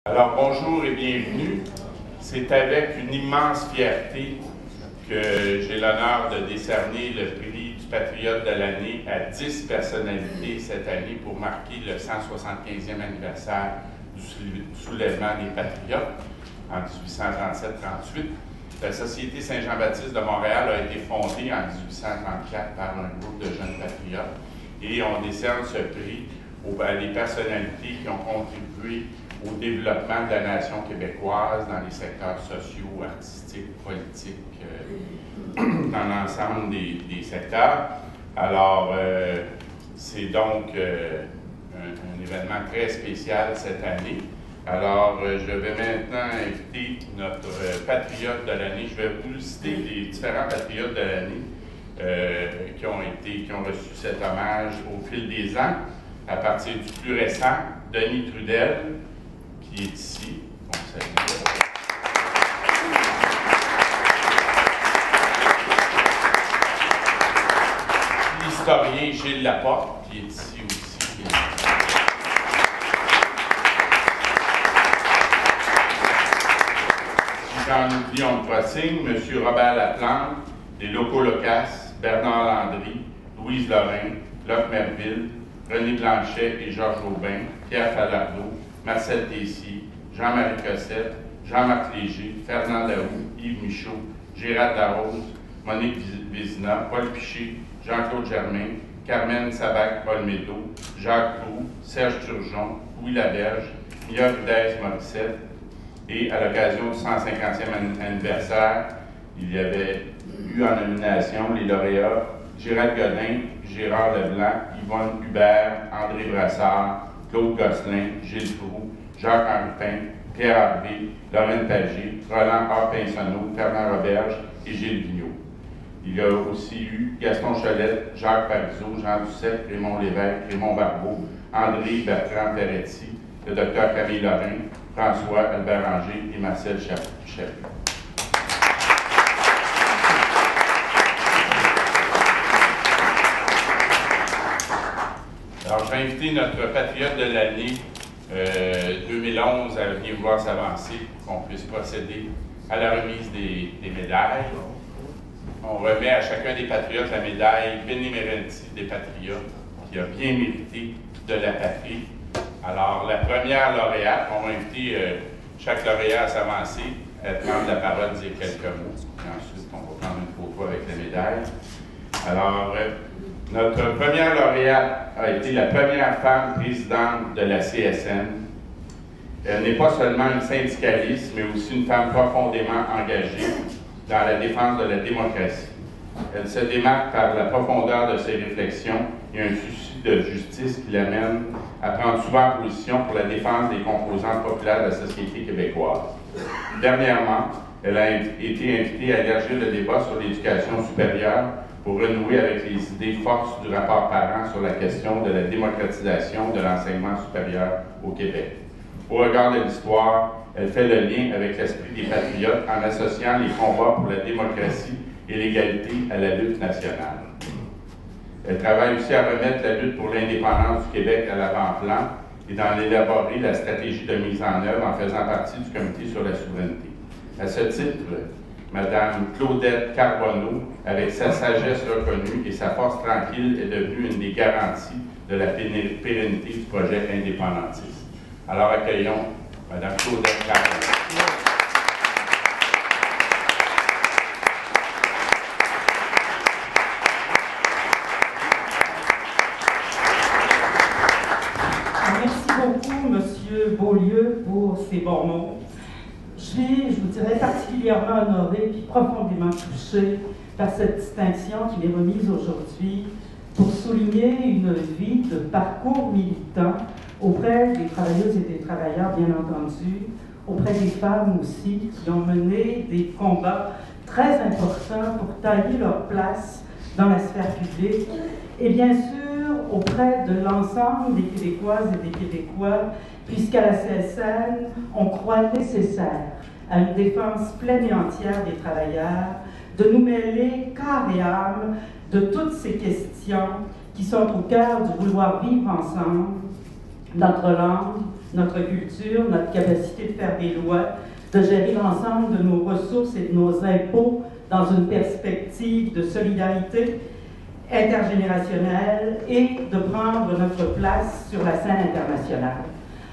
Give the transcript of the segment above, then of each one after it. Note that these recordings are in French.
Alors bonjour et bienvenue. C'est avec une immense fierté que j'ai l'honneur de décerner le prix du Patriote de l'année à 10 personnalités cette année pour marquer le 175e anniversaire du soulèvement des Patriotes en 1837-38. La Société Saint-Jean-Baptiste de Montréal a été fondée en 1834 par un groupe de jeunes patriotes et on décerne ce prix à des personnalités qui ont contribué au développement de la nation québécoise dans les secteurs sociaux, artistiques, politiques, dans l'ensemble des secteurs. Alors, c'est donc un événement très spécial cette année. Alors, je vais maintenant inviter notre patriote de l'année. Je vais vous citer les différents patriotes de l'année qui ont reçu cet hommage au fil des ans. À partir du plus récent, Denis Trudel, qui est ici. Bon, salut. L'historien Gilles Laporte, qui est ici aussi. J'en oublie, on le signe, M. Robert Laplante, les locaux Locas, Bernard Landry, Louise Lorrain, Locke Merville, René Blanchet et Georges Aubin, Pierre Falardeau, Marcel Tessier, Jean-Marie Cossette, Jean-Marc Léger, Fernand Lahoux, Yves Michaud, Gérard Darroze, Monique Vézina, Paul Piché, Jean-Claude Germain, Carmen Sabac-Olmedo, Jacques Roux, Serge Turgeon, Louis Laberge, Mia Rudez-Morissette. Et à l'occasion du 150e anniversaire, il y avait eu en nomination les lauréats Gérald Godin, Gérard Leblanc, Yvonne Hubert, André Brassard, Claude Gosselin, Gilles Proulx, Jacques-Henri Pin, Pierre Harvey, Lorraine Pagé, Roland A. Pinsonneau, Fernand Roberge et Gilles Vigneault. Il y a aussi eu Gaston Cholette, Jacques Parizeau, Jean Doucet, Raymond Lévesque, Raymond Barbeau, André Bertrand Ferretti, le docteur Camille Lorrain, François Albert Ranger et Marcel Chaput. Alors, j'ai invité notre patriote de l'année 2011 à venir voir s'avancer pour qu'on puisse procéder à la remise des médailles. On remet à chacun des patriotes la médaille Benemerenti des patriotes qui a bien mérité de la patrie. Alors, la première lauréate, on va inviter chaque lauréat à s'avancer, à prendre la parole, dire quelques mots. Et ensuite, on va prendre une photo avec la médaille. Alors, notre première lauréate a été la première femme présidente de la CSN. Elle n'est pas seulement une syndicaliste, mais aussi une femme profondément engagée dans la défense de la démocratie. Elle se démarque par la profondeur de ses réflexions et un souci de justice qui l'amène à prendre souvent position pour la défense des composantes populaires de la société québécoise. Dernièrement, elle a été invitée à élargir le débat sur l'éducation supérieure pour renouer avec les idées forces du rapport parent sur la question de la démocratisation de l'enseignement supérieur au Québec. Au regard de l'histoire, elle fait le lien avec l'esprit des patriotes en associant les combats pour la démocratie et l'égalité à la lutte nationale. Elle travaille aussi à remettre la lutte pour l'indépendance du Québec à l'avant-plan et d'en élaborer la stratégie de mise en œuvre en faisant partie du Comité sur la souveraineté. À ce titre, Mme Claudette Carbonneau, avec sa sagesse reconnue et sa force tranquille, est devenue une des garanties de la pérennité du projet indépendantiste. Alors accueillons Mme Claudette Carbonneau. Merci beaucoup, M. Beaulieu, pour ces bons mots. Je vous dirais, particulièrement honorée et profondément touchée par cette distinction qui m'est remise aujourd'hui pour souligner une vie de parcours militant auprès des travailleuses et des travailleurs, bien entendu, auprès des femmes aussi, qui ont mené des combats très importants pour tailler leur place dans la sphère publique, et bien sûr auprès de l'ensemble des Québécoises et des Québécois, puisqu'à la CSN, on croit nécessaire à une défense pleine et entière des travailleurs, de nous mêler corps et âme de toutes ces questions qui sont au cœur du vouloir vivre ensemble, notre langue, notre culture, notre capacité de faire des lois, de gérer l'ensemble de nos ressources et de nos impôts dans une perspective de solidarité intergénérationnelle et de prendre notre place sur la scène internationale.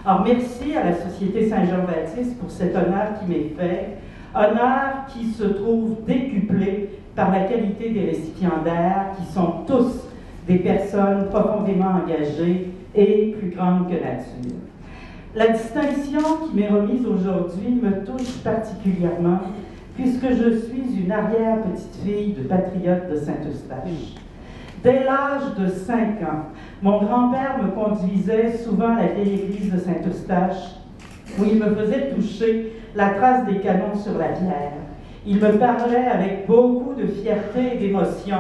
Alors, merci à la Société Saint-Jean-Baptiste pour cet honneur qui m'est fait, honneur qui se trouve décuplé par la qualité des récipiendaires, qui sont tous des personnes profondément engagées et plus grandes que nature. La distinction qui m'est remise aujourd'hui me touche particulièrement puisque je suis une arrière-petite-fille de patriote de Saint-Eustache. Dès l'âge de 5 ans, mon grand-père me conduisait souvent à la vieille église de Saint-Eustache où il me faisait toucher la trace des canons sur la pierre. Il me parlait avec beaucoup de fierté et d'émotion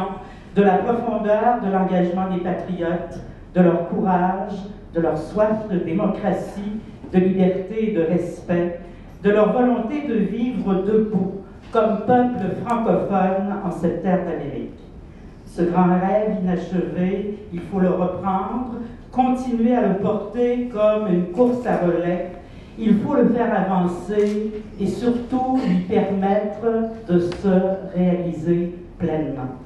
de la profondeur de l'engagement des patriotes, de leur courage, de leur soif de démocratie, de liberté et de respect, de leur volonté de vivre debout comme peuple francophone en cette terre d'Amérique. Ce grand rêve inachevé, il faut le reprendre, continuer à le porter comme une course à relais. Il faut le faire avancer et surtout lui permettre de se réaliser pleinement.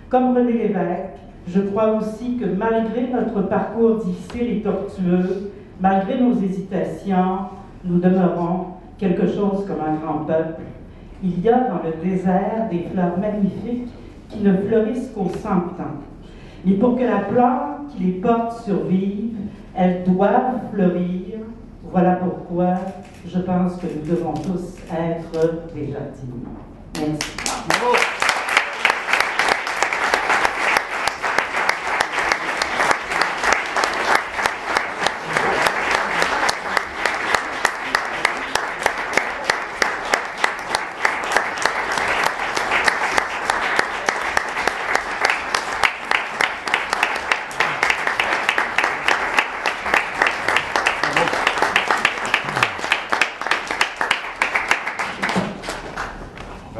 Comme René Lévesque, je crois aussi que malgré notre parcours difficile et tortueux, malgré nos hésitations, nous demeurons quelque chose comme un grand peuple. Il y a dans le désert des fleurs magnifiques qui ne fleurissent qu'au 100 ans. Mais pour que la plante qui les porte survive, elles doivent fleurir. Voilà pourquoi je pense que nous devons tous être des jardiniers. Merci. Bravo.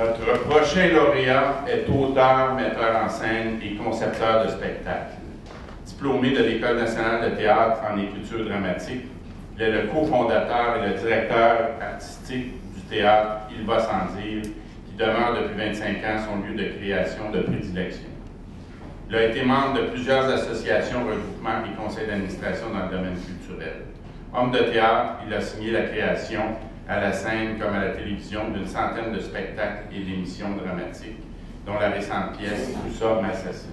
Notre prochain lauréat est auteur, metteur en scène et concepteur de spectacles. Diplômé de l'École nationale de théâtre en écriture dramatique, il est le cofondateur et le directeur artistique du théâtre Il va sans dire, qui demeure depuis 25 ans son lieu de création de prédilection. Il a été membre de plusieurs associations, regroupements et conseils d'administration dans le domaine culturel. Homme de théâtre, il a signé la création à la scène comme à la télévision d'une centaine de spectacles et d'émissions dramatiques, dont la récente pièce « Tout ça m'assassine ».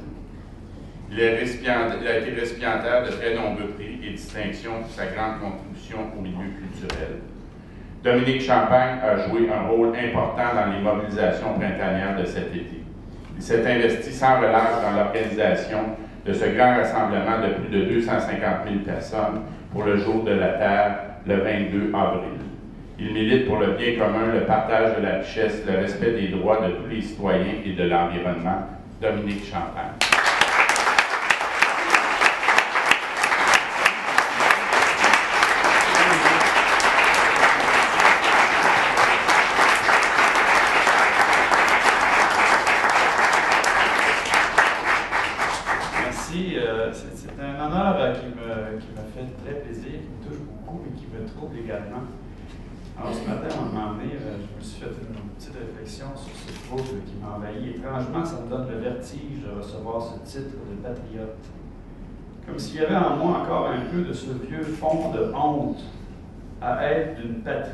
Il a été récipiendaire de très nombreux prix et distinctions pour sa grande contribution au milieu culturel. Dominique Champagne a joué un rôle important dans les mobilisations printanières de cet été. Il s'est investi sans relâche dans l'organisation de ce grand rassemblement de plus de 250 000 personnes pour le Jour de la Terre, le 22 avril. Il milite pour le bien commun, le partage de la richesse, le respect des droits de tous les citoyens et de l'environnement. Dominique Champagne. Merci. C'est un honneur qui me fait très plaisir, qui me touche beaucoup et qui me trouble également. Alors, ce matin, à un moment donné, je me suis fait une petite réflexion sur ce trouble qui m'envahit. Étrangement, ça me donne le vertige de recevoir ce titre de patriote. Comme s'il y avait en moi encore un peu de ce vieux fond de honte à être d'une patrie.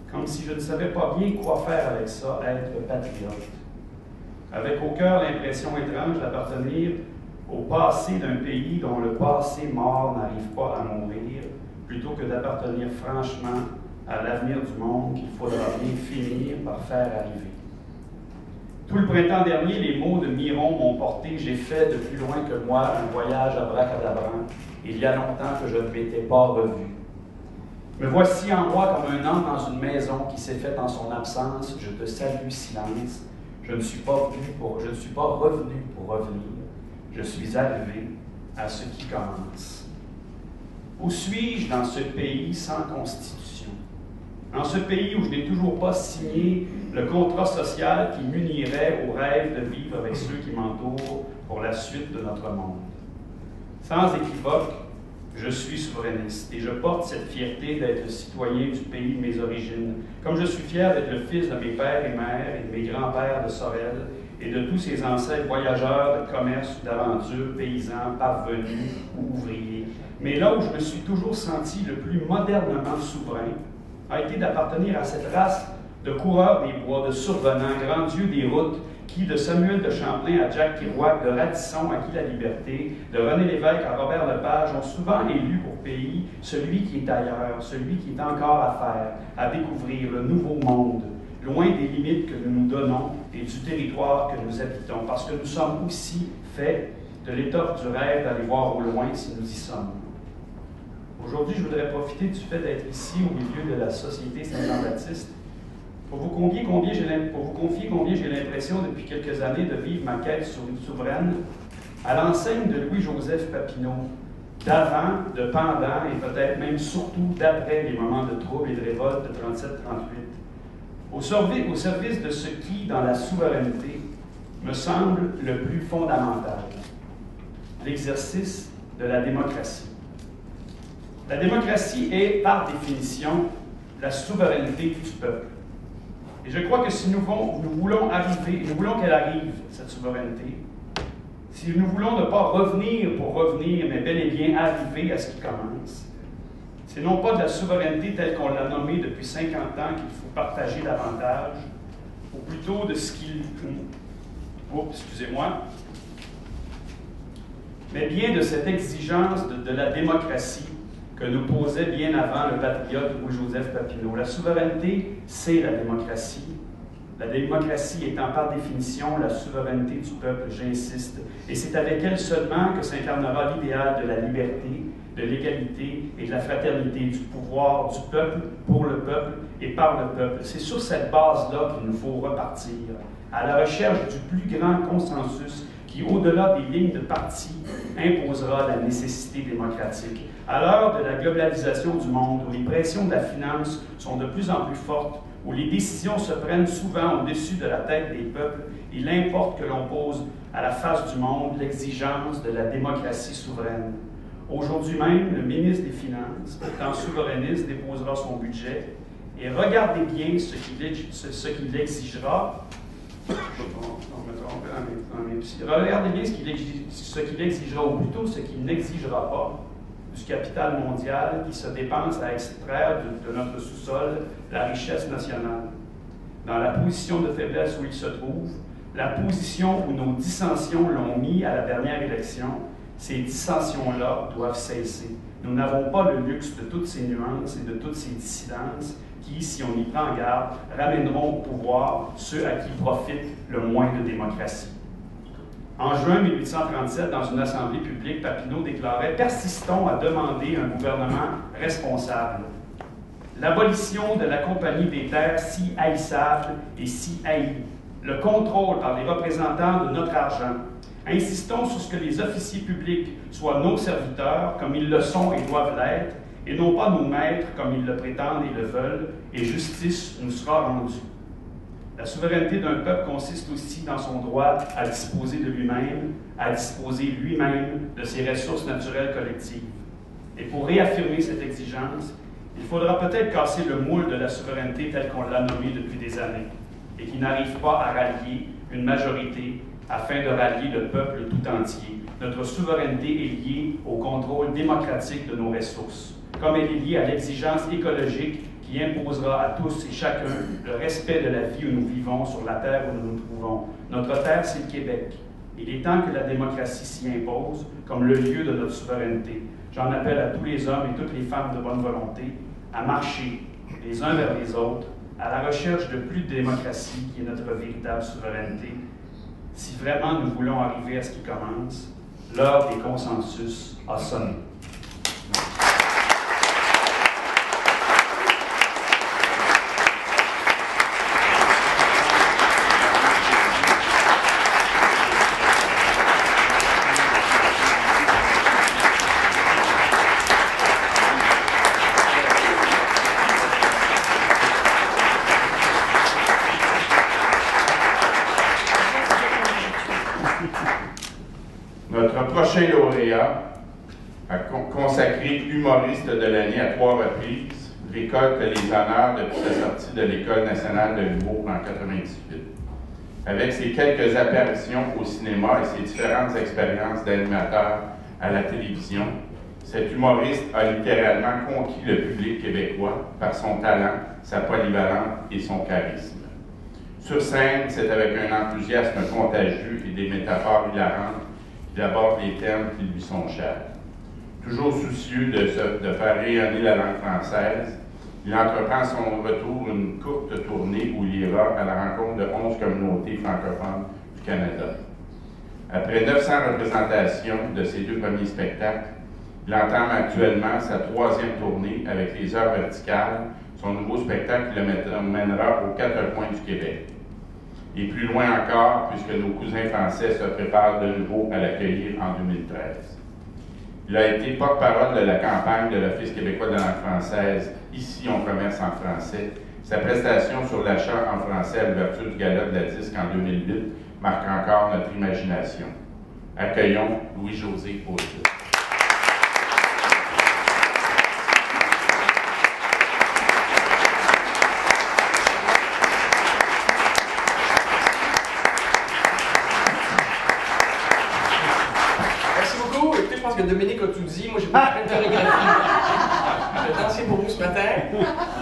Comme si je ne savais pas bien quoi faire avec ça, être patriote. Avec au cœur l'impression étrange d'appartenir au passé d'un pays dont le passé mort n'arrive pas à mourir, plutôt que d'appartenir franchement à l'avenir du monde qu'il faudra bien finir par faire arriver. Tout le printemps dernier, les mots de Miron m'ont porté « J'ai fait de plus loin que moi un voyage à Bracadabran. Il y a longtemps que je ne m'étais pas revu. Me voici en moi comme un homme dans une maison qui s'est faite en son absence. Je te salue, silence. Je ne suis pas revenu pour revenir. Je suis arrivé à ce qui commence. Où suis-je dans ce pays sans constitution? Dans ce pays où je n'ai toujours pas signé le contrat social qui m'unirait au rêve de vivre avec ceux qui m'entourent pour la suite de notre monde. Sans équivoque, Je suis souverainiste et je porte cette fierté d'être le citoyen du pays de mes origines, comme je suis fier d'être le fils de mes pères et mères et de mes grands-pères de Sorel et de tous ces ancêtres voyageurs de commerce ou d'aventure, paysans, parvenus ou ouvriers. Mais là où je me suis toujours senti le plus modernement souverain a été d'appartenir à cette race de coureurs des bois, de survenants, grands dieux des routes, qui, de Samuel de Champlain à Jacques Kerouac, de Radisson à Guy la Liberté, de René Lévesque à Robert Lepage, ont souvent élu pour pays celui qui est ailleurs, celui qui est encore à faire, à découvrir, le nouveau monde, loin des limites que nous nous donnons et du territoire que nous habitons, parce que nous sommes aussi faits de l'étoffe du rêve d'aller voir au loin si nous y sommes. Aujourd'hui, je voudrais profiter du fait d'être ici au milieu de la Société Saint-Jean-Baptiste pour vous confier combien j'ai l'impression depuis quelques années de vivre ma quête souveraine à l'enseigne de Louis-Joseph Papineau, d'avant, de pendant et peut-être même surtout d'après les moments de trouble et de révolte de 37-38, au service de ce qui, dans la souveraineté, me semble le plus fondamental, l'exercice de la démocratie. La démocratie est, par définition, la souveraineté du peuple. Et je crois que si nous voulons qu'elle arrive, cette souveraineté, si nous voulons ne pas revenir pour revenir, mais bel et bien arriver à ce qui commence, c'est non pas de la souveraineté telle qu'on l'a nommée depuis 50 ans qu'il faut partager davantage, ou plutôt de ce qu'il... excusez-moi. Mais bien de cette exigence de la démocratie que nous posait bien avant le patriote Louis-Joseph Papineau. La souveraineté, c'est la démocratie. La démocratie étant par définition la souveraineté du peuple, j'insiste. Et c'est avec elle seulement que s'incarnera l'idéal de la liberté, de l'égalité et de la fraternité, du pouvoir du peuple, pour le peuple et par le peuple. C'est sur cette base-là qu'il nous faut repartir, à la recherche du plus grand consensus qui, au-delà des lignes de parti, imposera la nécessité démocratique. À l'heure de la globalisation du monde, où les pressions de la finance sont de plus en plus fortes, où les décisions se prennent souvent au-dessus de la tête des peuples, il importe que l'on pose à la face du monde l'exigence de la démocratie souveraine. Aujourd'hui même, le ministre des Finances, étant souverainiste, déposera son budget et regardez bien ce qu'il exigera. Regardez bien ce qu'il exigera, ou plutôt ce qu'il n'exigera pas du capital mondial qui se dépense à extraire de notre sous-sol la richesse nationale. Dans la position de faiblesse où il se trouve, la position où nos dissensions l'ont mis à la dernière élection, ces dissensions-là doivent cesser. Nous n'avons pas le luxe de toutes ces nuances et de toutes ces dissidences qui, si on y prend garde, ramèneront au pouvoir ceux à qui profite le moins de démocratie. En juin 1837, dans une assemblée publique, Papineau déclarait « Persistons à demander un gouvernement responsable. L'abolition de la Compagnie des terres si haïssable et si haïe. Le contrôle par les représentants de notre argent. Insistons sur ce que les officiers publics soient nos serviteurs, comme ils le sont et doivent l'être, et non pas nos maîtres, comme ils le prétendent et le veulent, et justice nous sera rendue. La souveraineté d'un peuple consiste aussi dans son droit à disposer de lui-même, à disposer lui-même de ses ressources naturelles collectives. Et pour réaffirmer cette exigence, il faudra peut-être casser le moule de la souveraineté telle qu'on l'a nommée depuis des années, et qui n'arrive pas à rallier une majorité afin de rallier le peuple tout entier. Notre souveraineté est liée au contrôle démocratique de nos ressources, comme elle est liée à l'exigence écologique qui imposera à tous et chacun le respect de la vie où nous vivons sur la terre où nous nous trouvons. Notre terre, c'est le Québec. Il est temps que la démocratie s'y impose comme le lieu de notre souveraineté. J'en appelle à tous les hommes et toutes les femmes de bonne volonté à marcher les uns vers les autres à la recherche de plus de démocratie qui est notre véritable souveraineté. Si vraiment nous voulons arriver à ce qui commence, l'heure des consensus a sonné. Notre prochain lauréat a consacré humoriste de l'année à 3 reprises, récolte les honneurs depuis sa sortie de l'École nationale de l'humour en 1998. Avec ses quelques apparitions au cinéma et ses différentes expériences d'animateur à la télévision, cet humoriste a littéralement conquis le public québécois par son talent, sa polyvalence et son charisme. Sur scène, c'est avec un enthousiasme contagieux et des métaphores hilarantes qu'il aborde les thèmes qui lui sont chers. Toujours soucieux de faire rayonner la langue française, il entreprend son retour une courte tournée où il ira à la rencontre de 11 communautés francophones du Canada. Après 900 représentations de ses 2 premiers spectacles, il entame actuellement sa 3e tournée avec les Heures verticales, son nouveau spectacle qui le mènera aux 4 coins du Québec. Et plus loin encore, puisque nos cousins français se préparent de nouveau à l'accueillir en 2013. Il a été porte-parole de la campagne de l'Office québécois de la langue française « Ici, on commerce en français ». Sa prestation sur l'achat en français à l'ouverture du Gala de la Disque en 2008 marque encore notre imagination. Accueillons Louis-José Beaulieu. Que Dominique a tout dit. Moi, j'ai pas fait de chorégraphie. Je dansé pour vous ce matin.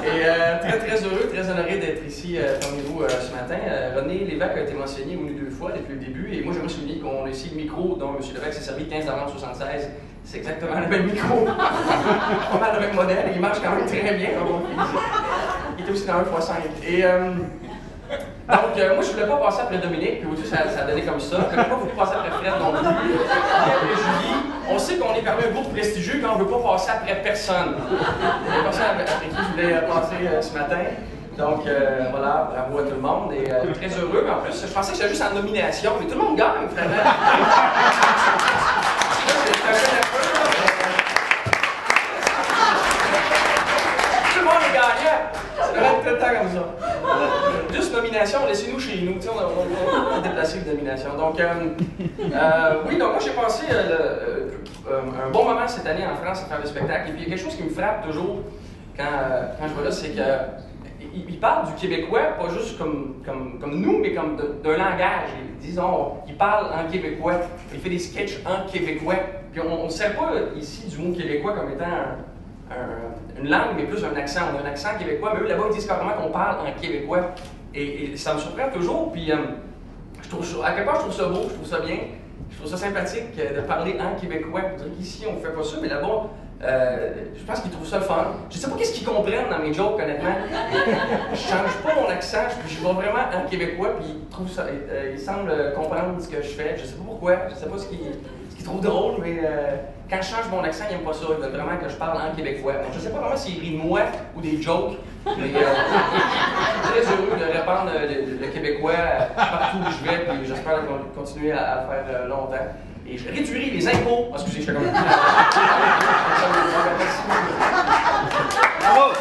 Et très, très heureux, très honoré d'être ici parmi vous ce matin. René Lévesque a été mentionné une ou 2 fois depuis le début. Et moi, j'aimerais souligner qu'on a ici le micro dont M. Lévesque s'est servi 15 novembre 1976. C'est exactement le même micro. Pas mal le même modèle. Et il marche quand même très bien. Il était aussi dans 1x5. Et donc, moi, je voulais pas passer après Dominique, puis ça a donné comme ça. Je voulais pas vous passer après Fred non plus. Après Julie, on sait qu'on est parmi un groupe prestigieux quand on veut pas passer après personne. Il y a personne après qui je voulais passer ce matin. Donc, voilà, bravo à tout le monde. Et très heureux. En plus, je pensais que j'étais juste en nomination, mais tout le monde gagne, finalement. Tout le monde est gagnant. Ça devrait être tout le temps comme ça. Juste nomination, laissez-nous chez nous. On a déplacé les nominations. Donc, oui, donc moi j'ai passé un bon moment cette année en France à faire des spectacles. Et puis il y a quelque chose qui me frappe toujours quand je vois là, c'est qu'il parle du québécois, pas juste comme nous, mais comme d'un langage. Disons, il parle en québécois, il fait des sketchs en québécois. Puis on ne sert pas ici du mot québécois comme étant une langue, mais plus un accent. On a un accent québécois, mais eux là-bas ils disent carrément qu'on parle en québécois. Et ça me surprend toujours, puis je trouve ça, à quelque part je trouve ça beau, je trouve ça bien, je trouve ça sympathique de parler en québécois. Je dirais qu'ici on ne fait pas ça, mais là-bas, je pense qu'ils trouvent ça le fun. Je ne sais pas qu'est-ce qu'ils comprennent dans mes jokes, honnêtement. Je change pas mon accent, je vais vraiment en québécois, puis ils trouvent ça, ils semblent comprendre ce que je fais. Je ne sais pas pourquoi, je ne sais pas ce qu'ils trouvent drôle, mais quand je change mon accent, ils n'aiment pas ça. Ils veulent vraiment que je parle en québécois. Donc, je ne sais pas vraiment s'ils rient de moi ou des jokes, mais je suis très heureux de répandre le québécois partout où je vais, puis j'espère continuer à le faire longtemps. Et je réduirai les impôts. Excusez, je fais comme ça. Bravo!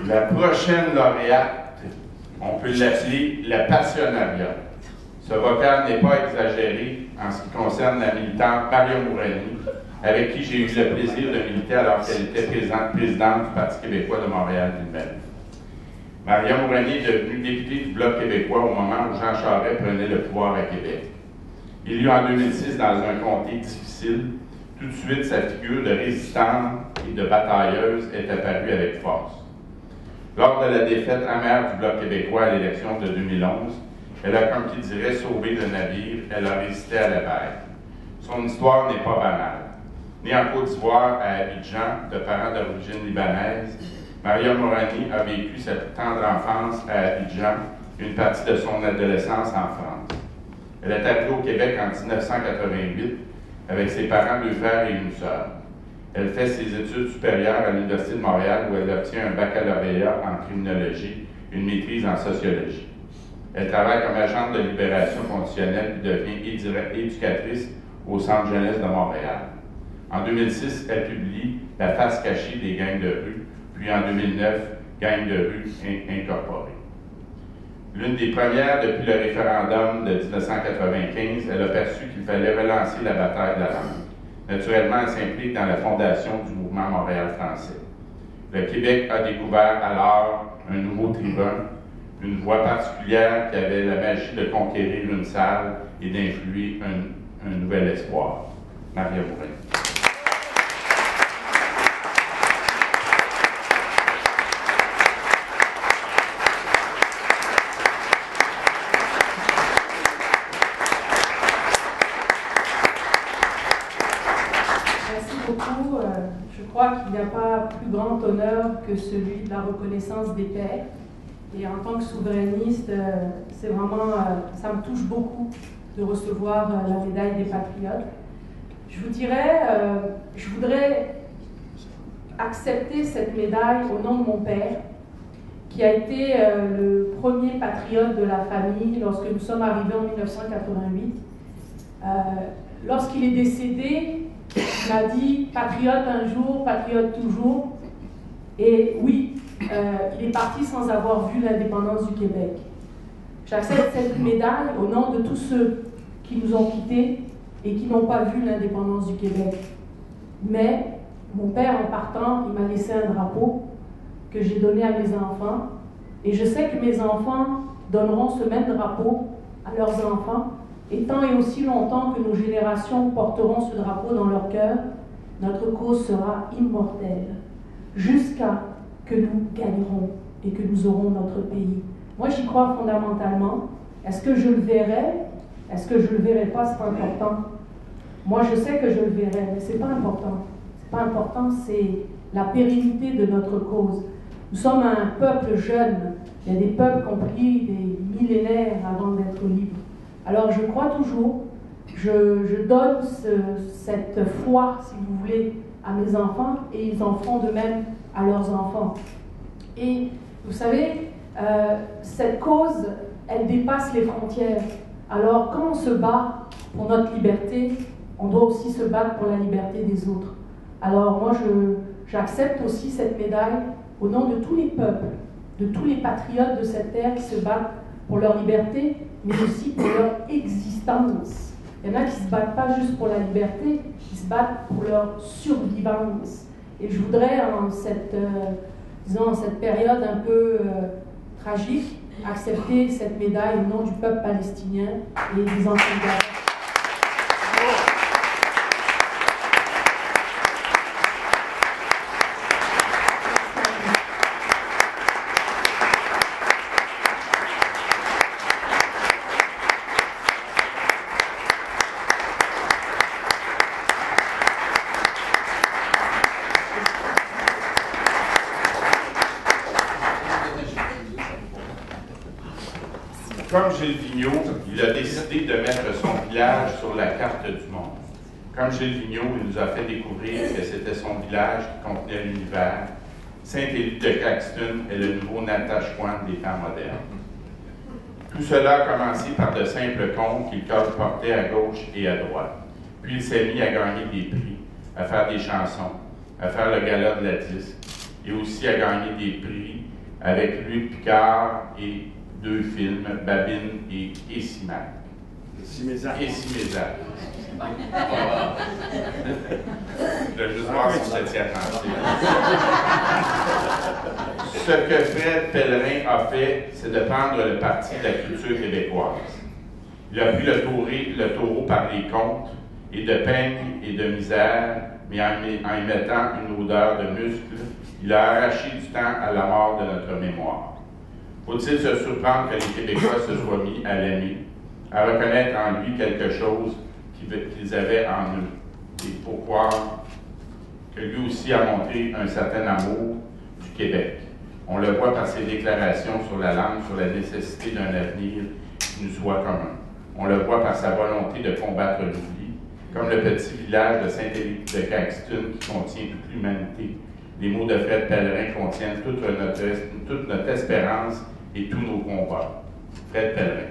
La prochaine lauréate, on peut l'appeler la passionnariat. Ce vocal n'est pas exagéré en ce qui concerne la militante Maria Mourani, avec qui j'ai eu le plaisir de militer alors qu'elle était présidente du Parti québécois de Montréal lui-même. Maria Mourani est devenue députée du Bloc québécois au moment où Jean Charest prenait le pouvoir à Québec. Élue en 2006 dans un comté difficile, tout de suite sa figure de résistante et de batailleuse est apparue avec force. Lors de la défaite amère du Bloc québécois à l'élection de 2011, elle a, comme qui dirait, sauvé le navire, elle a résisté à la vague. Son histoire n'est pas banale. Née en Côte d'Ivoire, à Abidjan, de parents d'origine libanaise, Maria Mourani a vécu sa tendre enfance à Abidjan et une partie de son adolescence en France. Elle est arrivée au Québec en 1988 avec ses parents, 2 frères et une sœur. Elle fait ses études supérieures à l'Université de Montréal où elle obtient un baccalauréat en criminologie et une maîtrise en sociologie. Elle travaille comme agente de libération conditionnelle et devient éducatrice au Centre jeunesse de Montréal. En 2006, elle publie La face cachée des gangs de rue, puis en 2009, Gangs de rue incorporés. L'une des premières depuis le référendum de 1995, elle a perçu qu'il fallait relancer la bataille de la langue. Naturellement, elle s'implique dans la fondation du mouvement Montréal français. Le Québec a découvert alors un nouveau tribun, une voix particulière qui avait la magie de conquérir une salle et d'influer un nouvel espoir. Maria Morin. Je crois qu'il n'y a pas plus grand honneur que celui de la reconnaissance des pairs. Et en tant que souverainiste, c'est vraiment, ça me touche beaucoup de recevoir la médaille des Patriotes. Je vous dirais, je voudrais accepter cette médaille au nom de mon père, qui a été le premier patriote de la famille lorsque nous sommes arrivés en 1988. Lorsqu'il est décédé, il m'a dit « patriote un jour, patriote toujours ». Et oui, il est parti sans avoir vu l'indépendance du Québec. J'accepte cette médaille au nom de tous ceux qui nous ont quittés et qui n'ont pas vu l'indépendance du Québec. Mais mon père, en partant, il m'a laissé un drapeau que j'ai donné à mes enfants. Et je sais que mes enfants donneront ce même drapeau à leurs enfants. Et tant et aussi longtemps que nos générations porteront ce drapeau dans leur cœur, notre cause sera immortelle, jusqu'à que nous gagnerons et que nous aurons notre pays. Moi, j'y crois fondamentalement. Est-ce que je le verrai? Est-ce que je ne le verrai pas? C'est pas important. Moi, je sais que je le verrai, mais c'est pas important. C'est pas important, c'est la pérennité de notre cause. Nous sommes un peuple jeune. Il y a des peuples qui ont pris des millénaires avant d'être libres. Alors, je crois toujours, je donne cette foi, si vous voulez, à mes enfants, et ils en feront de même à leurs enfants. Et vous savez, cette cause, elle dépasse les frontières. Alors, quand on se bat pour notre liberté, on doit aussi se battre pour la liberté des autres. Alors, moi, j'accepte aussi cette médaille au nom de tous les peuples, de tous les patriotes de cette terre qui se battent pour leur liberté, mais aussi pour leur existence. Il y en a qui ne se battent pas juste pour la liberté, qui se battent pour leur survivance. Et je voudrais, en cette, disons, en cette période un peu tragique, accepter cette médaille au nom du peuple palestinien et des enfants de Gaza. Comme Gilles Vigneault, il a décidé de mettre son village sur la carte du monde. Comme Gilles Vigneault, il nous a fait découvrir que c'était son village qui contenait l'univers. Saint-Élie de Caxton est le nouveau Natashquan des temps modernes. Tout cela a commencé par de simples contes qu'il colportait à gauche et à droite. Puis il s'est mis à gagner des prix, à faire des chansons, à faire le gala de la disque, et aussi à gagner des prix avec Luc Picard et 2 films, Babine et Essimac. Essimézac. Essimézac. Je vais juste voir si vous étiez attentif. Ce que Fred Pellerin a fait, c'est de prendre le parti de la culture québécoise. Il a pris le taureau par les contes, et de peine et de misère, mais en y mettant une odeur de muscle, il a arraché du temps à la mort de notre mémoire. Faut-il se surprendre que les Québécois se soient mis à l'aimer, à reconnaître en lui quelque chose qu'ils avaient en eux, et pour croire que lui aussi a montré un certain amour du Québec. On le voit par ses déclarations sur la langue, sur la nécessité d'un avenir qui nous soit commun. On le voit par sa volonté de combattre l'oubli, comme le petit village de Saint-Élie de Caxton qui contient toute l'humanité. Les mots de Fred Pellerin contiennent toute notre espérance et tous nos combats. Fred Pellerin.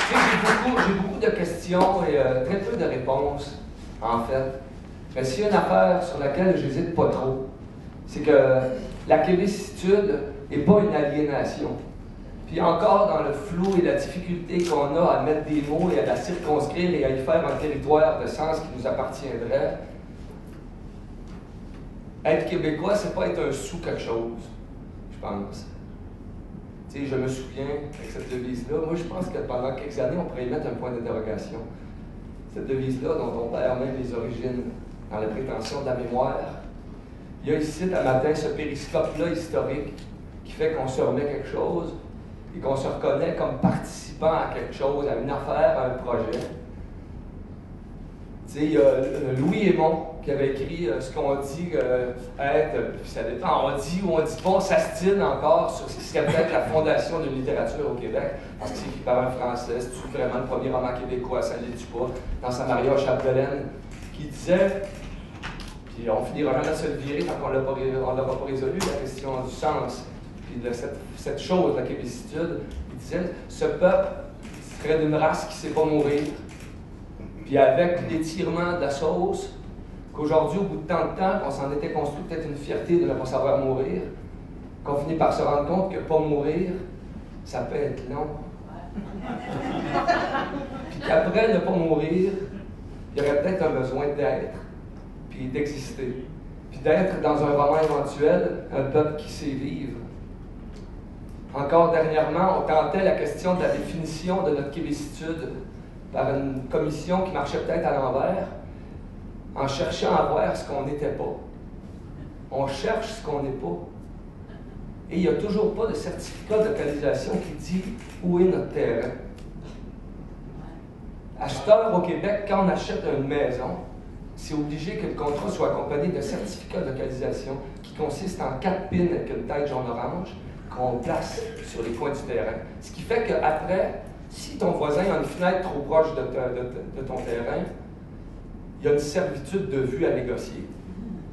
J'ai beaucoup de questions et très peu de réponses, en fait. Mais s'il y a une affaire sur laquelle j'hésite pas trop, c'est que la québécitude n'est pas une aliénation. Puis encore dans le flou et la difficulté qu'on a à mettre des mots et à la circonscrire et à y faire un territoire de sens qui nous appartiendrait, être québécois, c'est pas être un sous quelque chose, je pense. Tu sais, je me souviens, avec cette devise-là, moi je pense que pendant quelques années, on pourrait y mettre un point d'interrogation. Cette devise-là, dont on perd même les origines dans la prétention de la mémoire, il y a ici, à matin, ce périscope-là historique qui fait qu'on se remet quelque chose et qu'on se reconnaît comme participant à quelque chose, à une affaire, à un projet. Tu sais, il y a Louis Aymon qui avait écrit ce qu'on dit être, puis ça dépend, on dit ou on dit pas, ça se tient encore sur ce qui serait peut-être la fondation de littérature au Québec, parce que c'est écrit par un Français, c'est vraiment le premier roman québécois, ça ne l'est-tu pas, dans sa Maria Chapdelaine, qui disait, puis on finira jamais de se le virer tant qu'on n'aura pas résolu la question du sens, puis de cette chose, la québécitude, il disait, ce peuple serait d'une race qui ne sait pas mourir, puis avec l'étirement de la sauce, qu'aujourd'hui, au bout de tant de temps, qu'on s'en était construit peut-être une fierté de ne pas savoir mourir, qu'on finit par se rendre compte que pas mourir, ça peut être long. Puis qu'après ne pas mourir, il y aurait peut-être un besoin d'être, puis d'exister. Puis d'être dans un roman éventuel, un peuple qui sait vivre. Encore dernièrement, on tentait la question de la définition de notre québécitude par une commission qui marchait peut-être à l'envers, en cherchant à voir ce qu'on n'était pas. On cherche ce qu'on n'est pas. Et il n'y a toujours pas de certificat de localisation qui dit où est notre terrain. Acheteur au Québec, quand on achète une maison, c'est obligé que le contrat soit accompagné d'un certificat de localisation qui consiste en 4 pins avec une tête jaune-orange qu'on place sur les coins du terrain. Ce qui fait qu'après, si ton voisin a une fenêtre trop proche de ton terrain, il y a une servitude de vue à négocier.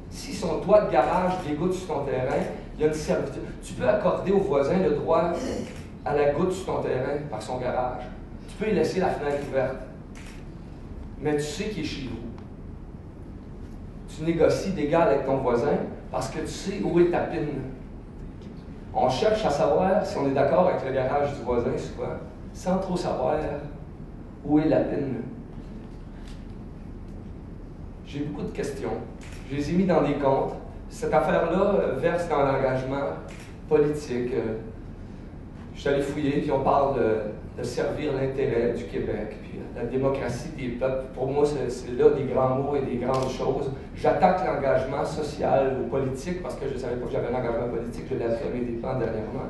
Si son toit de garage dégoutte sur ton terrain, il y a une servitude. Tu peux accorder au voisin le droit à la goutte sur ton terrain par son garage. Tu peux y laisser la fenêtre ouverte. Mais tu sais qu'il est chez vous. Tu négocies d'égal avec ton voisin parce que tu sais où est ta pine. On cherche à savoir si on est d'accord avec le garage du voisin souvent, sans trop savoir où est la pine. J'ai beaucoup de questions. Je les ai mis dans des comptes. Cette affaire-là verse dans l'engagement politique. Je suis allé fouiller, puis on parle de servir l'intérêt du Québec, puis la démocratie des peuples. Pour moi, c'est là des grands mots et des grandes choses. J'attaque l'engagement social ou politique, parce que je ne savais pas que j'avais un engagement politique, je l'ai appris à mes dépens dernièrement.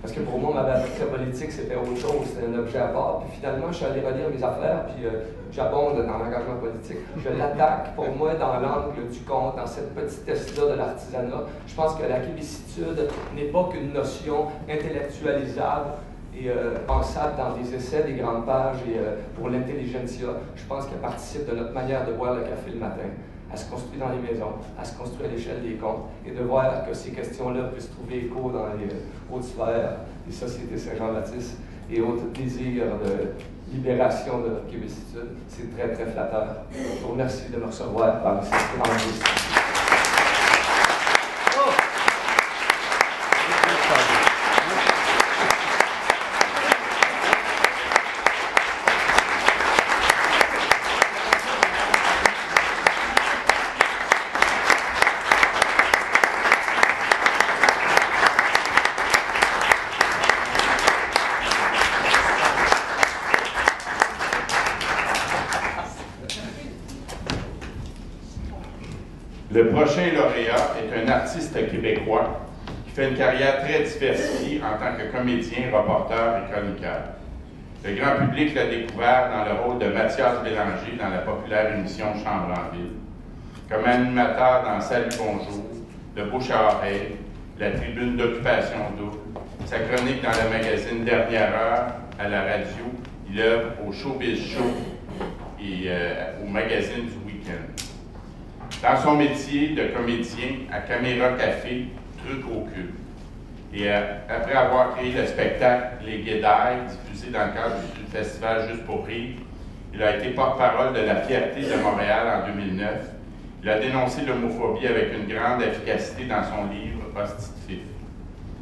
Parce que pour moi, ma batterie politique, c'était autre chose, c'était un objet à part. Puis finalement, je suis allé relire mes affaires, puis j'abonde dans l'engagement politique. Je l'attaque, pour moi, dans l'angle du compte, dans cette petitesse-là de l'artisanat. Je pense que la québécitude n'est pas qu'une notion intellectualisable et pensable dans des essais, des grandes pages et pour l'intelligentsia. Je pense qu'elle participe de notre manière de boire le café le matin. Elle se construit dans les maisons, elle se construit à l'échelle des comptes, et de voir que ces questions-là puissent trouver écho dans les hautes sphères des sociétés Saint-Jean-Baptiste et autres désirs de libération de notre québécitude, c'est très, très flatteur. Je vous remercie de me recevoir par cette grande liste. Le prochain lauréat est un artiste québécois qui fait une carrière très diversifiée en tant que comédien, reporter et chroniqueur. Le grand public l'a découvert dans le rôle de Mathias Bélanger dans la populaire émission Chambre en ville. comme animateur dans Salut Bonjour, Le Bouche à oreille, la tribune d'Occupation Double, sa chronique dans le magazine Dernière Heure à la radio, il œuvre au Showbiz Show et au magazine du week-end. Dans son métier de comédien à Caméra Café, Truc occulte. Et après avoir créé le spectacle Les Guédailles, diffusé dans le cadre du festival Juste pour rire, il a été porte-parole de la fierté de Montréal en 2009. Il a dénoncé l'homophobie avec une grande efficacité dans son livre Hostie de Fif.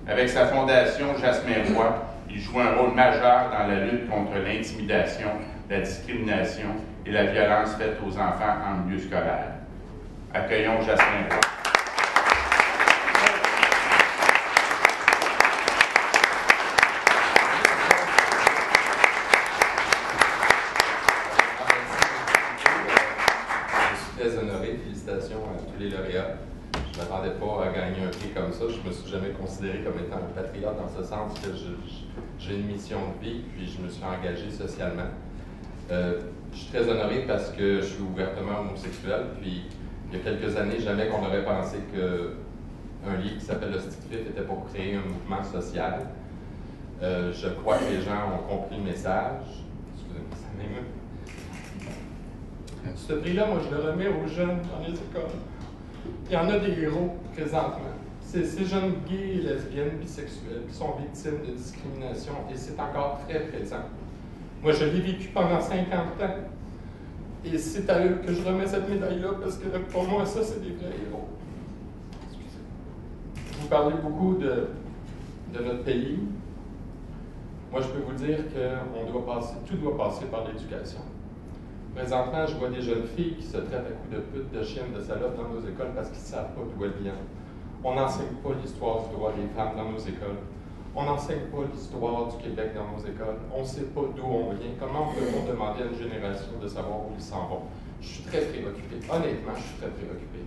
Avec sa fondation Jasmin Roy, il joue un rôle majeur dans la lutte contre l'intimidation, la discrimination et la violence faite aux enfants en milieu scolaire. Accueillons Jasmin Roy. Très honoré, félicitations à tous les lauréats. Je ne m'attendais pas à gagner un prix comme ça. Je ne me suis jamais considéré comme étant un patriote dans ce sens que j'ai une mission de vie, puis je me suis engagé socialement. Je suis très honoré parce que je suis ouvertement homosexuel, puis il y a quelques années, jamais qu'on aurait pensé qu'un livre qui s'appelle Hostie de Fif était pour créer un mouvement social. Je crois que les gens ont compris le message. Excusez-moi, ça m'émeut. Ce prix-là, moi, je le remets aux jeunes dans les écoles. Il y en a des héros présentement. C'est ces jeunes gays et lesbiennes, bisexuels qui sont victimes de discrimination et c'est encore très présent. Moi, je l'ai vécu pendant 50 ans et c'est à eux que je remets cette médaille-là parce que pour moi, ça, c'est des vrais héros. Excusez. Vous parlez beaucoup de notre pays. Moi, je peux vous dire que tout doit passer par l'éducation. Présentement, je vois des jeunes filles qui se traitent à coups de pute, de chiennes, de salopes dans nos écoles parce qu'ils ne savent pas d'où elles viennent. On n'enseigne pas l'histoire du droit des femmes dans nos écoles. On n'enseigne pas l'histoire du Québec dans nos écoles. On ne sait pas d'où on vient. Comment peut-on demander à une génération de savoir où ils s'en vont? Je suis très préoccupé. Honnêtement, je suis très préoccupé.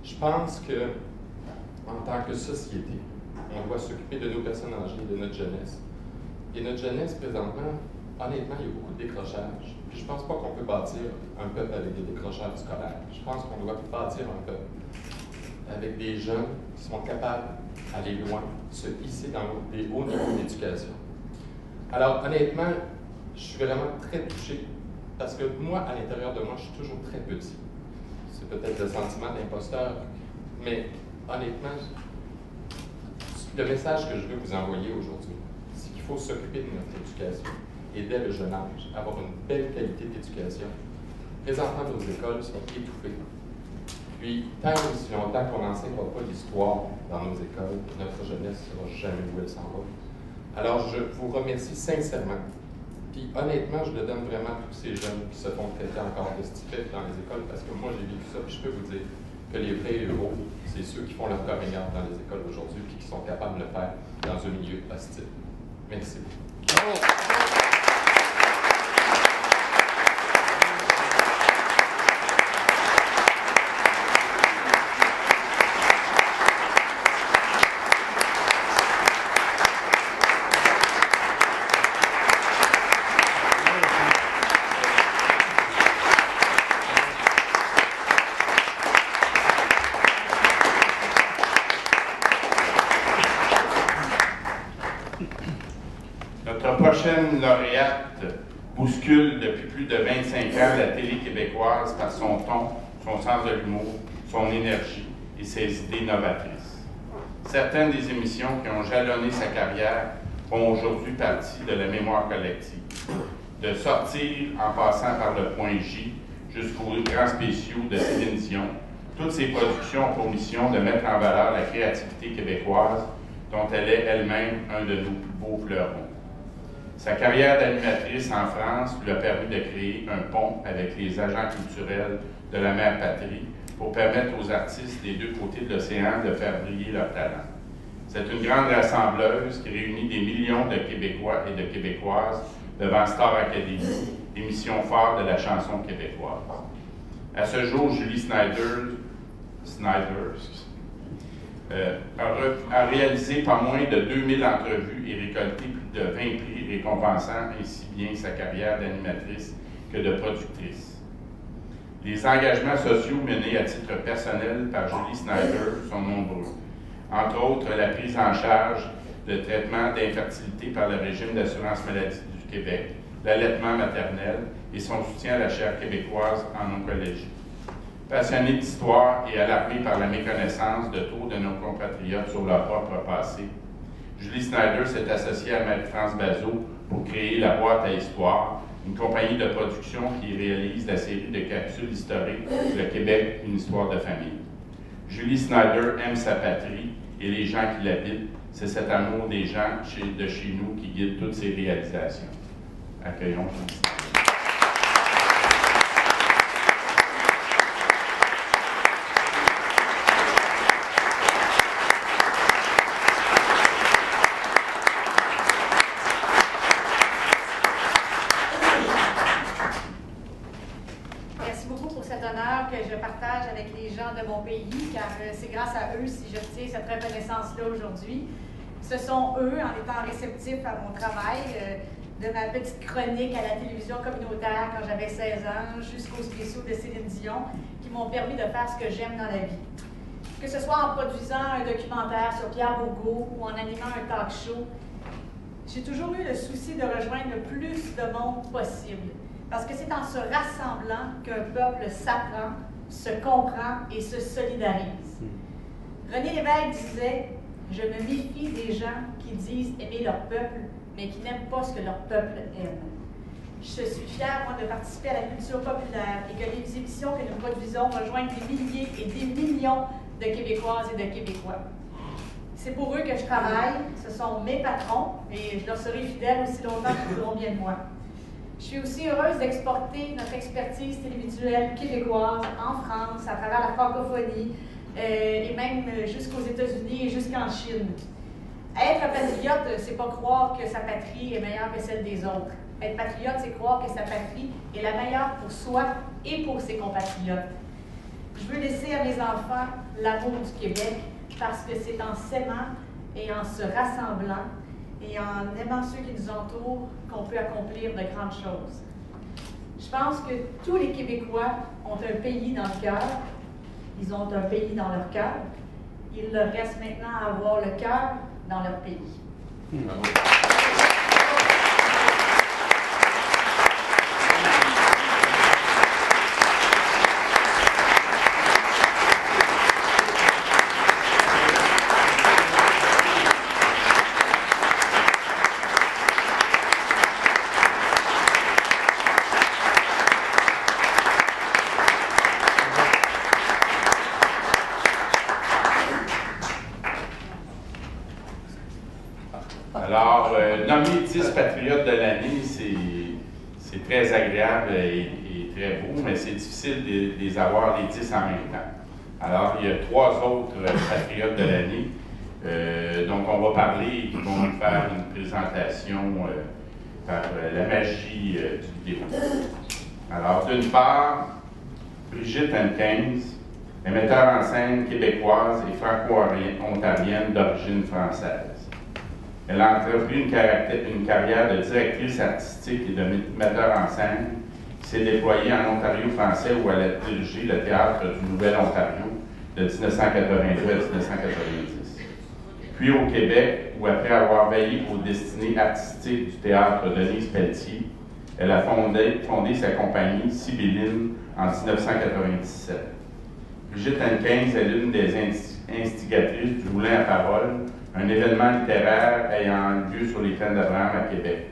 Je pense que, en tant que société, on doit s'occuper de nos personnes âgées, de notre jeunesse. Et notre jeunesse, présentement, honnêtement, il y a beaucoup de décrochage. Puis je ne pense pas qu'on peut bâtir un peuple avec des décrochages scolaires. Je pense qu'on doit bâtir un peuple avec des jeunes qui sont capables d'aller loin, se hisser dans des hauts niveaux d'éducation. Alors, honnêtement, je suis vraiment très touché parce que moi, à l'intérieur de moi, je suis toujours très petit. C'est peut-être le sentiment d'imposteur, mais honnêtement, le message que je veux vous envoyer aujourd'hui, c'est qu'il faut s'occuper de notre éducation. Et dès le jeune âge, avoir une belle qualité d'éducation. Présentement, nos écoles sont étouffées. Puis, tant et aussi longtemps qu'on n'enseignera pas l'histoire dans nos écoles, notre jeunesse ne saura jamais où elle s'en va. Alors, je vous remercie sincèrement. Puis, honnêtement, je le donne vraiment à tous ces jeunes qui se font traiter encore de stupéfiants dans les écoles, parce que moi, j'ai vécu ça, puis je peux vous dire que les vrais héros, c'est ceux qui font leur carrière dans les écoles aujourd'hui, puis qui sont capables de le faire dans un milieu hostile. Merci. Notre prochaine lauréate bouscule depuis plus de 25 ans la télé québécoise par son ton, son sens de l'humour, son énergie et ses idées novatrices. Certaines des émissions qui ont jalonné sa carrière font aujourd'hui partie de la mémoire collective. De Sortir en passant par Le Point J jusqu'aux grands spéciaux de Céline Dion, toutes ces productions ont pour mission de mettre en valeur la créativité québécoise dont elle est elle-même un de nos plus beaux fleurons. Sa carrière d'animatrice en France lui a permis de créer un pont avec les agents culturels de la mère patrie pour permettre aux artistes des deux côtés de l'océan de faire briller leur talent. C'est une grande rassembleuse qui réunit des millions de Québécois et de Québécoises devant Star Academy, émission phare de la chanson québécoise. À ce jour, Julie Snyder a réalisé pas moins de 2000 entrevues et récolté plus de 20 prix récompensant ainsi bien sa carrière d'animatrice que de productrice. Les engagements sociaux menés à titre personnel par Julie Snyder sont nombreux. Entre autres, la prise en charge de traitement d'infertilité par le régime d'assurance maladie du Québec, l'allaitement maternel et son soutien à la chaire québécoise en oncologie. Passionnée d'histoire et alarmée par la méconnaissance de trop de nos compatriotes sur leur propre passé, Julie Snyder s'est associée à Marie-France Bazot pour créer la Boîte à Histoire, une compagnie de production qui réalise la série de capsules historiques Le Québec, une histoire de famille. Julie Snyder aime sa patrie et les gens qui l'habitent. C'est cet amour des gens de chez nous qui guide toutes ses réalisations. Accueillons Julie Snyder. De mon pays, car c'est grâce à eux si je tiens cette reconnaissance-là aujourd'hui. Ce sont eux, en étant réceptifs à mon travail, de ma petite chronique à la télévision communautaire quand j'avais 16 ans, jusqu'aux spéciaux de Céline Dion, qui m'ont permis de faire ce que j'aime dans la vie. Que ce soit en produisant un documentaire sur Pierre Bourgault ou en animant un talk show, j'ai toujours eu le souci de rejoindre le plus de monde possible, parce que c'est en se rassemblant qu'un peuple s'apprend, se comprend et se solidarise. René Lévesque disait « Je me méfie des gens qui disent aimer leur peuple, mais qui n'aiment pas ce que leur peuple aime. » Je suis fière, moi, de participer à la culture populaire et que les émissions que nous produisons rejoignent des milliers et des millions de Québécoises et de Québécois. C'est pour eux que je travaille, ce sont mes patrons et je leur serai fidèle aussi longtemps qu'ils voudront bien de moi. Je suis aussi heureuse d'exporter notre expertise télévisuelle québécoise en France, à travers la francophonie, et même jusqu'aux États-Unis et jusqu'en Chine. Être patriote, c'est pas croire que sa patrie est meilleure que celle des autres. Être patriote, c'est croire que sa patrie est la meilleure pour soi et pour ses compatriotes. Je veux laisser à mes enfants l'amour du Québec, parce que c'est en s'aimant et en se rassemblant et en aimant ceux qui nous entourent qu'on peut accomplir de grandes choses. Je pense que tous les Québécois ont un pays dans le cœur. Ils ont un pays dans leur cœur. Il leur reste maintenant à avoir le cœur dans leur pays. Alors, nommer 10 patriotes de l'année, c'est très agréable et très beau, mais c'est difficile de les avoir les 10 en même temps. Alors, il y a 3 autres patriotes de l'année. Donc, on va parler, ils vont nous faire une présentation par la magie du vidéo. Alors, d'une part, Brigitte Hankins est metteur en scène québécoise et franco-ontarienne d'origine française. Elle a entrepris une carrière de directrice artistique et de metteur en scène qui s'est déployée en Ontario français où elle a dirigé le théâtre du Nouvel-Ontario de 1982 à 1990. Puis au Québec, où après avoir veillé aux destinées artistiques du théâtre Denise Pelletier, elle a fondé sa compagnie Sibylline en 1997. Brigitte Hankins est l'une des instigatrices du Moulin à parole, un événement littéraire ayant lieu sur les plaines d'Abraham à Québec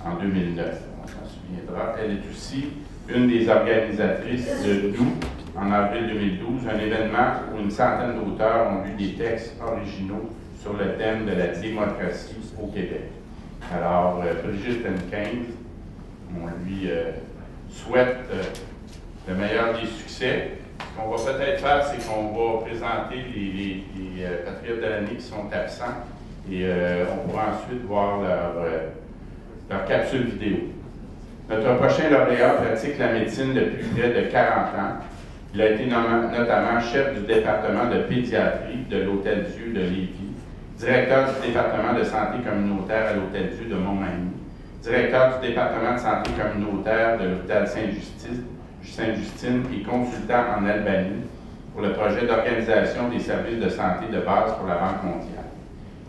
en 2009. On s'en souviendra. Elle est aussi une des organisatrices de Nous, en avril 2012, un événement où une centaine d'auteurs ont lu des textes originaux sur le thème de la démocratie au Québec. Alors, Brigitte Hankins, on lui souhaite le meilleur des succès. Ce qu'on va peut-être faire, c'est qu'on va présenter les patriotes de l'année qui sont absents et on pourra ensuite voir leur capsule vidéo. Notre prochain lauréat pratique la médecine depuis près de 40 ans. Il a été notamment chef du département de pédiatrie de l'Hôtel-Dieu de Lévis, directeur du département de santé communautaire à l'Hôtel-Dieu de Montmagny, directeur du département de santé communautaire de l'Hôpital Sainte-Justice Sainte-Justine et consultant en Albanie pour le projet d'organisation des services de santé de base pour la Banque mondiale.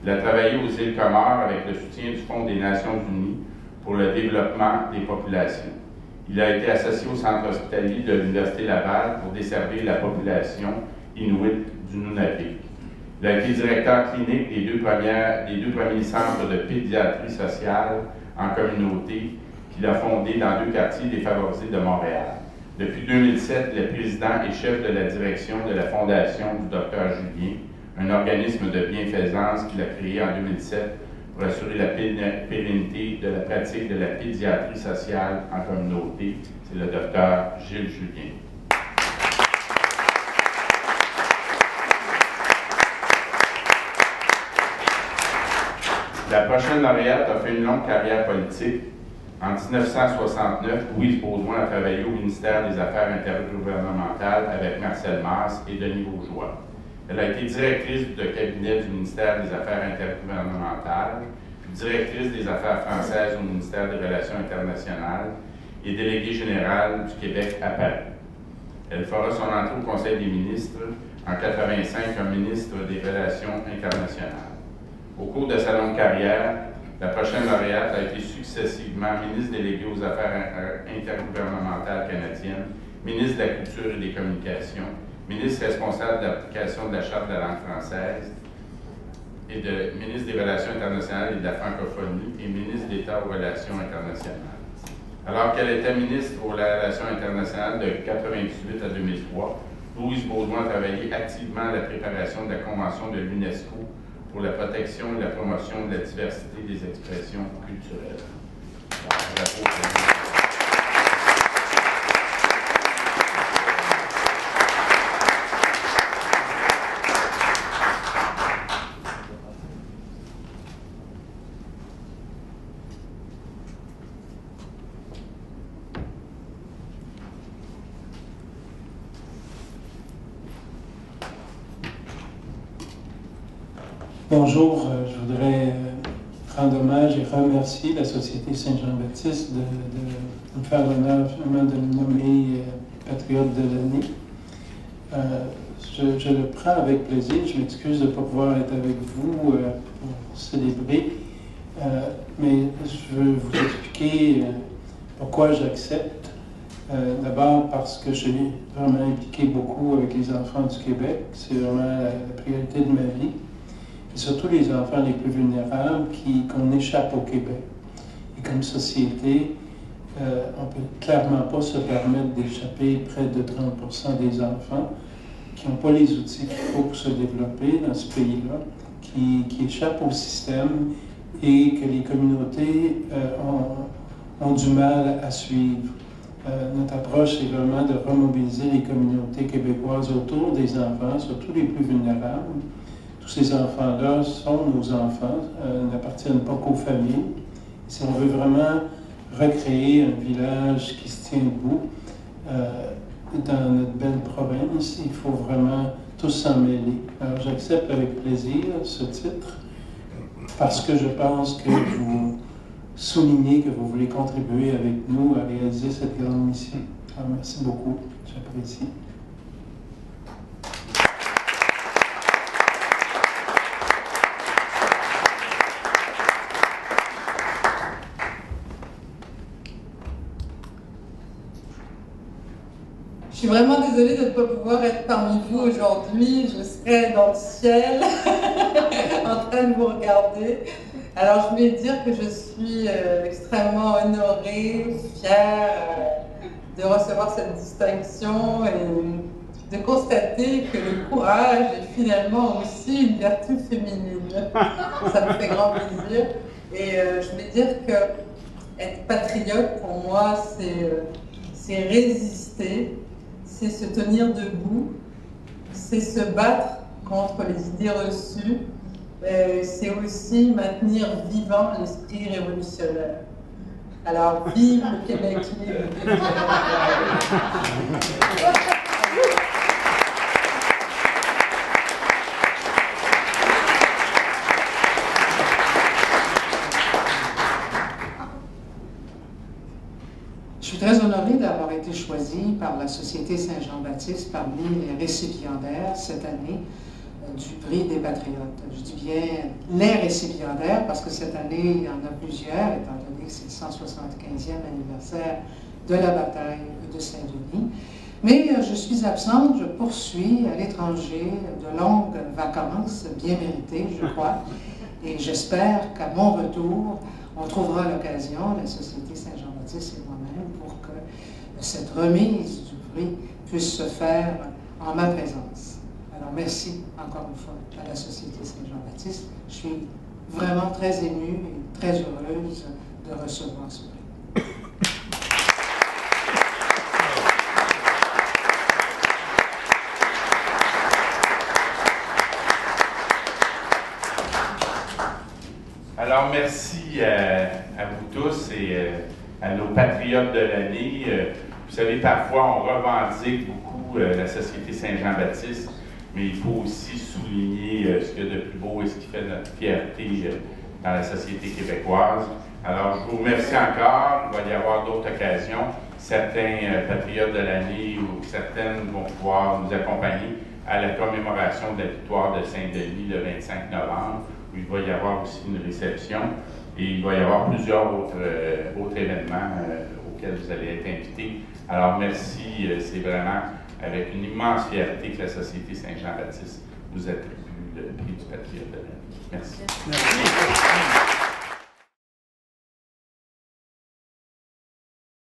Il a travaillé aux îles Comores avec le soutien du Fonds des Nations unies pour le développement des populations. Il a été associé au centre hospitalier de l'Université Laval pour desservir la population inuit du Nunavik. Il a été directeur clinique des deux premiers centres de pédiatrie sociale en communauté qu'il a fondés dans 2 quartiers défavorisés de Montréal. Depuis 2007, il est président et chef de la direction de la Fondation du Dr Julien, un organisme de bienfaisance qu'il a créé en 2007 pour assurer la pérennité de la pratique de la pédiatrie sociale en communauté. C'est le Dr Gilles Julien. La prochaine lauréate a fait une longue carrière politique. En 1969, Louise Baudouin a travaillé au ministère des Affaires intergouvernementales avec Marcel Masse et Denis Bourgeois. Elle a été directrice de cabinet du ministère des Affaires intergouvernementales, puis directrice des Affaires françaises au ministère des Relations internationales et déléguée générale du Québec à Paris. Elle fera son entrée au Conseil des ministres en 1985 comme ministre des Relations internationales. Au cours de sa longue carrière, la prochaine lauréate a été successivement ministre déléguée aux Affaires intergouvernementales canadiennes, ministre de la Culture et des Communications, ministre responsable de l'application de la Charte de la langue française, et ministre des Relations internationales et de la francophonie et ministre d'État aux Relations internationales. Alors qu'elle était ministre aux Relations internationales de 1998 à 2003, Louise Baudouin a travaillé activement à la préparation de la Convention de l'UNESCO pour la protection et la promotion de la diversité des expressions culturelles. Bonjour, je voudrais rendre hommage et remercier la Société Saint-Jean-Baptiste de me faire l'honneur finalement de me nommer patriote de l'année. Je le prends avec plaisir, je m'excuse de ne pas pouvoir être avec vous pour célébrer, mais je veux vous expliquer pourquoi j'accepte. D'abord parce que je suis vraiment impliqué beaucoup avec les enfants du Québec, c'est vraiment la priorité de ma vie. Et surtout les enfants les plus vulnérables qu'on échappe au Québec. Et comme société, on ne peut clairement pas se permettre d'échapper près de 30% des enfants qui n'ont pas les outils qu'il faut pour se développer dans ce pays-là, qui échappent au système et que les communautés ont du mal à suivre. Notre approche est vraiment de remobiliser les communautés québécoises autour des enfants, surtout les plus vulnérables. Tous ces enfants-là sont nos enfants, n'appartiennent pas qu'aux familles. Si on veut vraiment recréer un village qui se tient debout dans notre belle province, il faut vraiment tous s'en mêler. Alors j'accepte avec plaisir ce titre parce que je pense que vous soulignez que vous voulez contribuer avec nous à réaliser cette grande mission. Alors, merci beaucoup, j'apprécie. Je suis vraiment désolée de ne pas pouvoir être parmi vous aujourd'hui. Je serai dans le ciel en train de vous regarder. Alors, je voulais dire que je suis extrêmement honorée, fière de recevoir cette distinction et de constater que le courage est finalement aussi une vertu féminine. Ça me fait grand plaisir. Et je voulais dire que être patriote, pour moi, c'est résister. C'est se tenir debout, c'est se battre contre les idées reçues, c'est aussi maintenir vivant l'esprit révolutionnaire. Alors, vive le Québec libre! Je suis très honorée d'avoir été choisie par la Société Saint-Jean-Baptiste parmi les récipiendaires cette année du prix des Patriotes. Je dis bien les récipiendaires parce que cette année, il y en a plusieurs, étant donné que c'est le 175e anniversaire de la bataille de Saint-Denis. Mais je suis absente, je poursuis à l'étranger de longues vacances, bien méritées, je crois, et j'espère qu'à mon retour, on trouvera l'occasion, la Société Saint-Jean-Baptiste et moi-même, pour que cette remise du prix puisse se faire en ma présence. Alors merci encore une fois à la Société Saint-Jean-Baptiste. Je suis vraiment très émue et très heureuse de recevoir ce prix. Alors, merci à vous tous et à nos patriotes de l'année. Vous savez, parfois, on revendique beaucoup la Société Saint-Jean-Baptiste, mais il faut aussi souligner ce qu'il y a de plus beau et ce qui fait notre fierté dans la société québécoise. Alors, je vous remercie encore. Il va y avoir d'autres occasions. Certains patriotes de l'année ou certaines vont pouvoir nous accompagner à la commémoration de la victoire de Saint-Denis le 25 novembre, où il va y avoir aussi une réception et il va y avoir plusieurs autres événements auxquels vous allez être invités. Alors merci, c'est vraiment avec une immense fierté que la Société Saint-Jean-Baptiste vous attribue le prix du Patriote de l'année. Merci. Merci.